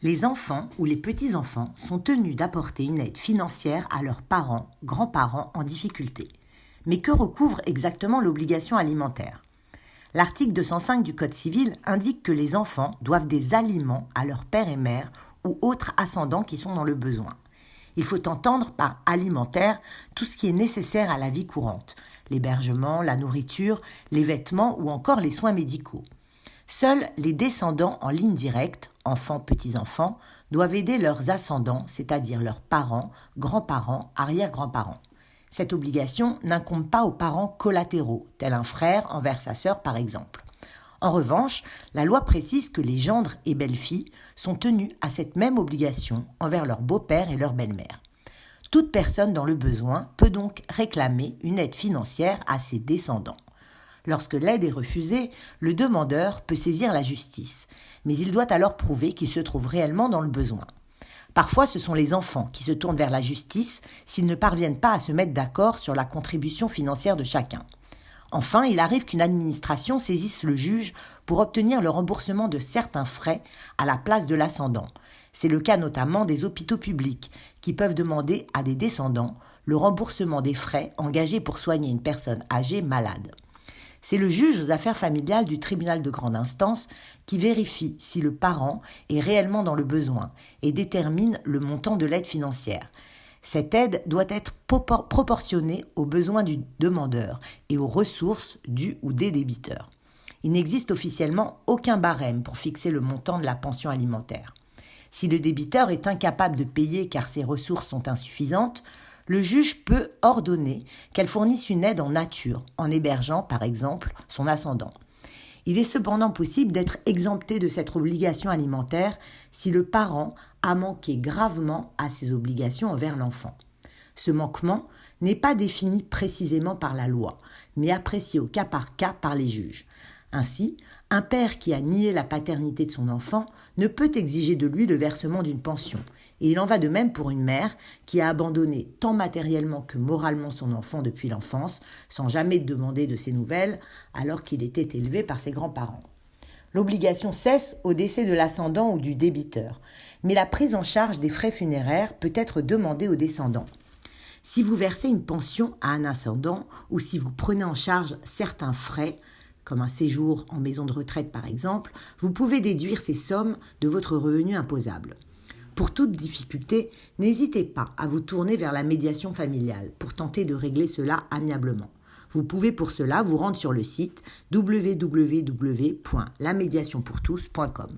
Les enfants ou les petits-enfants sont tenus d'apporter une aide financière à leurs parents, grands-parents en difficulté. Mais que recouvre exactement l'obligation alimentaire ? L'article 205 du Code civil indique que les enfants doivent des aliments à leur père et mère ou autres ascendants qui sont dans le besoin. Il faut entendre par alimentaire tout ce qui est nécessaire à la vie courante, l'hébergement, la nourriture, les vêtements ou encore les soins médicaux. Seuls les descendants en ligne directe, enfants, petits-enfants, doivent aider leurs ascendants, c'est-à-dire leurs parents, grands-parents, arrière-grands-parents. Cette obligation n'incombe pas aux parents collatéraux, tel un frère envers sa sœur par exemple. En revanche, la loi précise que les gendres et belles-filles sont tenus à cette même obligation envers leur beau-père et leur belle-mère. Toute personne dans le besoin peut donc réclamer une aide financière à ses descendants. Lorsque l'aide est refusée, le demandeur peut saisir la justice, mais il doit alors prouver qu'il se trouve réellement dans le besoin. Parfois, ce sont les enfants qui se tournent vers la justice s'ils ne parviennent pas à se mettre d'accord sur la contribution financière de chacun. Enfin, il arrive qu'une administration saisisse le juge pour obtenir le remboursement de certains frais à la place de l'ascendant. C'est le cas notamment des hôpitaux publics qui peuvent demander à des descendants le remboursement des frais engagés pour soigner une personne âgée malade. C'est le juge aux affaires familiales du tribunal de grande instance qui vérifie si le parent est réellement dans le besoin et détermine le montant de l'aide financière. Cette aide doit être proportionnée aux besoins du demandeur et aux ressources du ou des débiteurs. Il n'existe officiellement aucun barème pour fixer le montant de la pension alimentaire. Si le débiteur est incapable de payer car ses ressources sont insuffisantes, le juge peut ordonner qu'elle fournisse une aide en nature, en hébergeant par exemple son ascendant. Il est cependant possible d'être exempté de cette obligation alimentaire si le parent a manqué gravement à ses obligations envers l'enfant. Ce manquement n'est pas défini précisément par la loi, mais apprécié au cas par cas par les juges. Ainsi, un père qui a nié la paternité de son enfant ne peut exiger de lui le versement d'une pension. Et il en va de même pour une mère qui a abandonné tant matériellement que moralement son enfant depuis l'enfance, sans jamais demander de ses nouvelles, alors qu'il était élevé par ses grands-parents. L'obligation cesse au décès de l'ascendant ou du débiteur, mais la prise en charge des frais funéraires peut être demandée aux descendants. Si vous versez une pension à un ascendant ou si vous prenez en charge certains frais, comme un séjour en maison de retraite par exemple, vous pouvez déduire ces sommes de votre revenu imposable. Pour toute difficulté, n'hésitez pas à vous tourner vers la médiation familiale pour tenter de régler cela amiablement. Vous pouvez pour cela vous rendre sur le site www.lamediationpourtous.com.